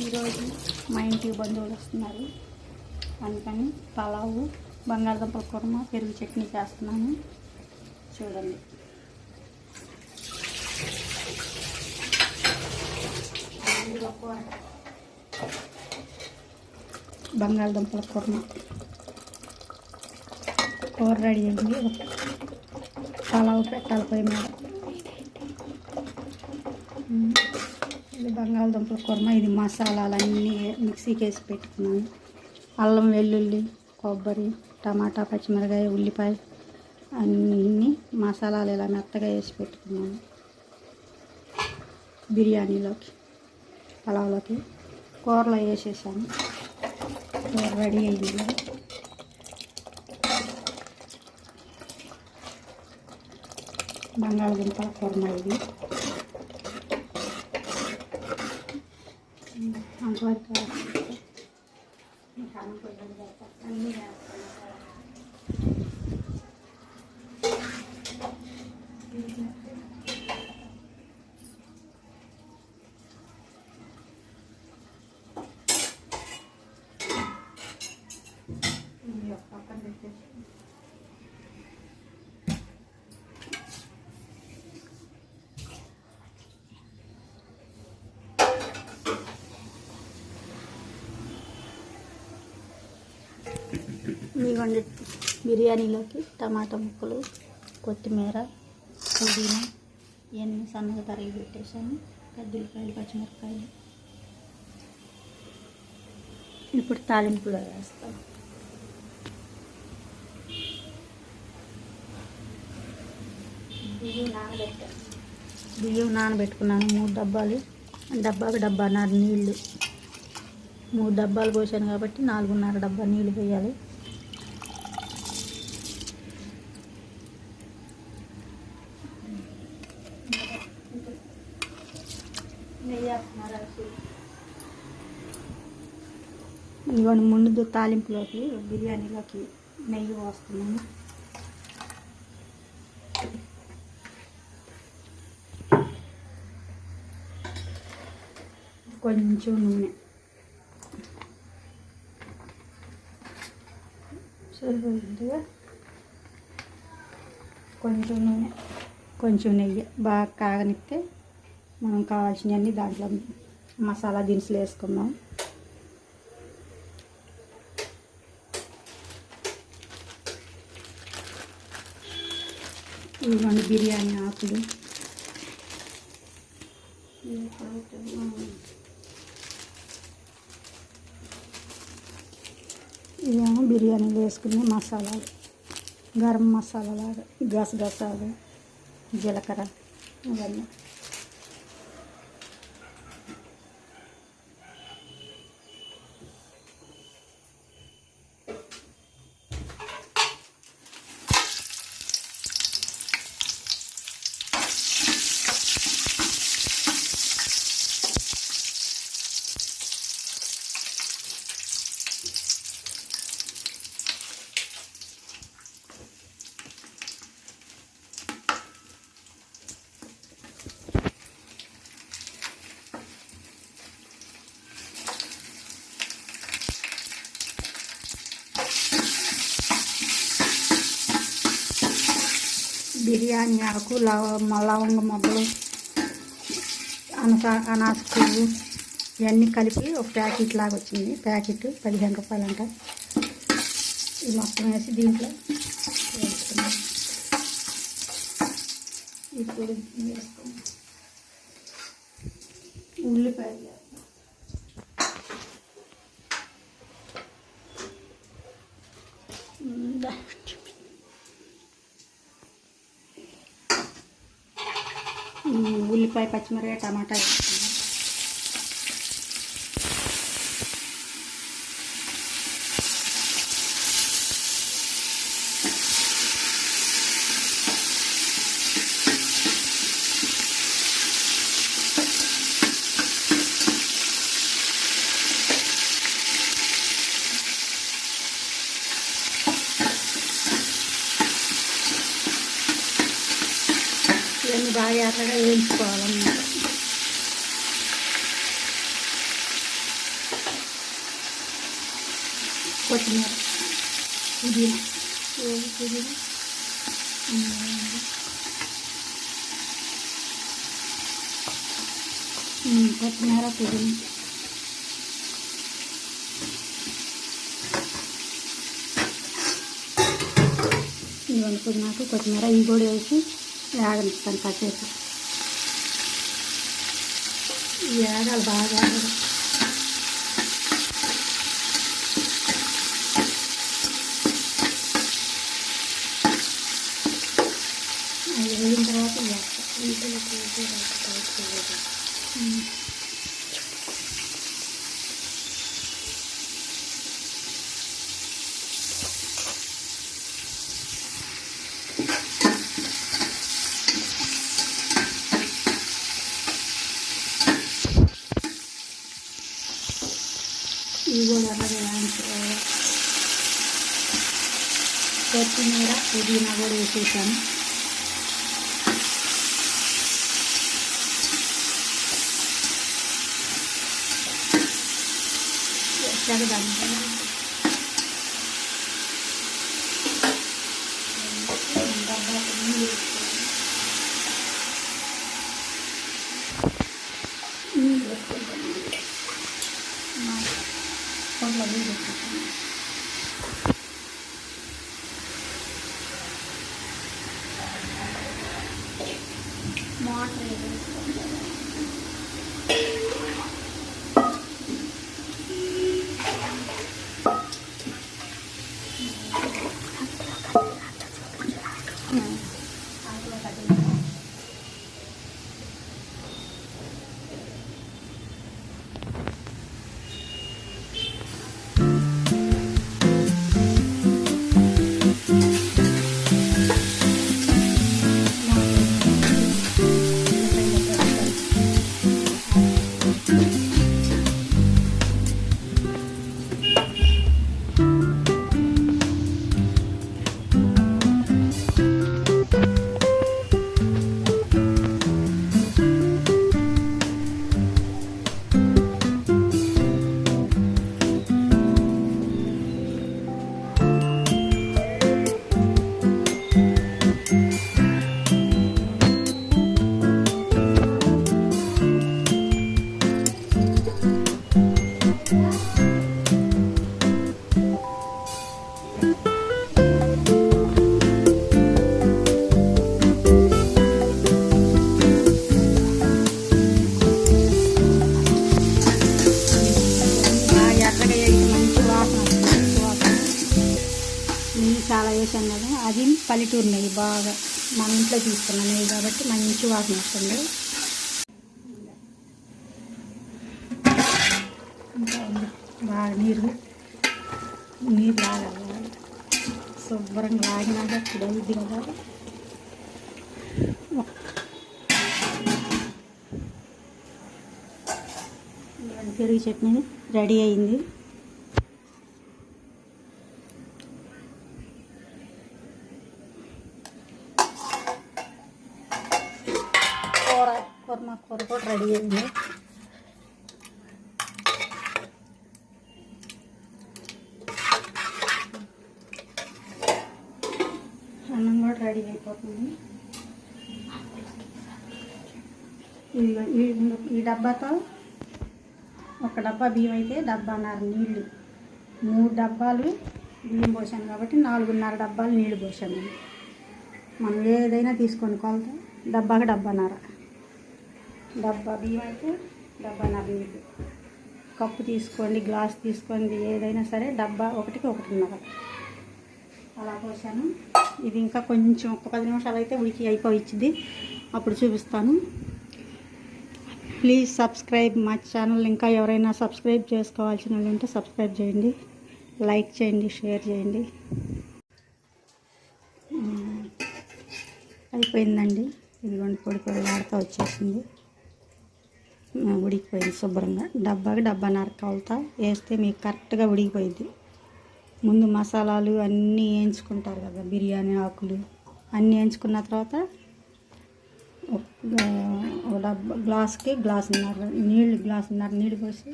ఈరోజు మా ఇంటికి బంధువులు వస్తున్నారు, అందుకని పలావు, బంగాళదుంపల కుర్మా, పెరుగు చట్నీ చేస్తున్నాను. చూడండి. బంగాళదుంపల కుర్మా కూర రెడీ అయింది. పలావు పెట్టాలి పొయ్యి మీద. ఇది బంగాళదుంపల కుర్మా. ఇది మసాలాలన్నీ మిక్సీకి వేసి పెట్టుకున్నాను. అల్లం, వెల్లుల్లి, కొబ్బరి, టమాటా, పచ్చిమిరకాయ, ఉల్లిపాయ అన్నీ మసాలాలు ఇలా మెత్తగా వేసి పెట్టుకున్నాను. బిర్యానీలోకి, పలావులోకి కూరలో వేసేసాను. కూర రెడీ అయింది. బంగాళదుంపల కుర్మా ఇది. అంతవరకు అన్నీ పక్కన పెట్టేసి ఇదిగోండి. బిర్యానీలోకి టమాటా ముక్కలు, కొత్తిమీర, పుదీనా ఇవన్నీ సన్నగా తరిగి పెట్టేసాను. ఉల్లిపాయలు, పచ్చిమిరపకాయలు. ఇప్పుడు తాలింపులో వేస్తాను. బియ్యం నానబెట్టుకున్నాను 3 డబ్బాలు. డబ్బాకి డబ్బాన్నర నీళ్ళు. 3 డబ్బాలు పోసాను కాబట్టి 4.5 డబ్బా నీళ్ళు పోయాలి. ఇవన్నీ ముందు తాలింపులోకి, బిర్యానీలోకి నెయ్యి పోస్తున్నాను. కొంచెం నూనె సరిపోతుందిగా. కొంచెం నూనె, కొంచెం నెయ్యి బాగా కాగనిస్తే మనం కావాల్సినవన్నీ దాంట్లో మసాలా దినుసులు వేసుకుందాం. ఇవన్నీ బిర్యానీ ఆకులు, ఇవేమో బిర్యానీలో వేసుకునే మసాలాలు, గరం మసాలా లాగా, గసగసాలు, జీలకర్ర ఇవన్నీ. బిర్యానీ ఆకు, లవంగ మొగ్గలు, అనాస పువ్వు ఇవన్నీ కలిపి ఒక ప్యాకెట్ లాగా వచ్చింది. ప్యాకెట్ 15 రూపాయలు అంట. ఇది మొత్తం వేసి దీంట్లో వేసుకున్నాం. ఇప్పుడు వేసుకున్నాం ఉల్లిపాయలు. ఉల్లిపాయ, పచ్చిమిరపకాయ, టమాటా వేసుకున్నాం. ఇవన్నీ బాగా ఎర్రగా వేయించుకోవాలన్నమాట. కొత్తిమీర, పుదీనా, పుదీనా, కొత్తిమీర, పుదీనా, ఇవన్నీ పుదీనాకు కొత్తిమీర ఇవి కూడా వేసి వేగనిస్తాను కాసేపు. వేగాలి బాగా. అది వేగిన తర్వాత ఇవి కూడా కొత్తిమీర, పుదీనా కూడా వేసేసాను. చాలా వేసాను కదా, అది పల్లెటూరు నెయ్యి, బాగా మన ఇంట్లో తీసుకున్న నెయ్యి కాబట్టి మంచి వాసన వస్తుంది. ఇంకా బాగా నీరు లాగాలి, శుభ్రంగా లాగినాక ఇప్పుడు అవుద్ది కదా. పెరుగు చట్నీ రెడీ అయింది. కూర కూడా రెడీ అయింది. అన్నం కూడా రెడీ అయిపోతుంది. ఈ డబ్బాతో ఒక డబ్బా బియ్యం అయితే డబ్బాన్నర నీళ్ళు, 3 డబ్బాలు బియ్యం పోసాను కాబట్టి 4.5 డబ్బాలు నీళ్ళు పోసాను. మనం ఏదైనా తీసుకొని కొలత డబ్బాకి డబ్బాన్నర, డబ్బా బియ్యం అయితే డబ్బాన్నర నీళ్ళు. కప్పు తీసుకోండి, గ్లాస్ తీసుకోండి, ఏదైనా సరే డబ్బా 1కి 1.5 అలా పోసాను. ఇది ఇంకా కొంచెం ఒక 10 నిమిషాలు అయితే ఉడికి అయిపోయింది, అప్పుడు చూపిస్తాను. Please subscribe my channel. ఇంకా ఎవరైనా సబ్స్క్రైబ్ చేసుకోవాల్సిన వాళ్ళు ఉంటే సబ్స్క్రైబ్ చేయండి, లైక్ చేయండి, షేర్ చేయండి. అయిపోయిందండి. ఇదిగోండి పొడి వాడుతూ వచ్చేసింది, ఉడికిపోయింది శుభ్రంగా. డబ్బాకి డబ్బాన్నర కొలత వేస్తే మీకు కరెక్ట్గా ఉడికిపోయింది. ముందు మసాలాలు అన్నీ వేయించుకుంటారు కదా, బిర్యానీ ఆకులు అన్నీ వేయించుకున్న తర్వాత ఒక గ్లాస్కి గ్లాసున్నర నీళ్ళు పోసి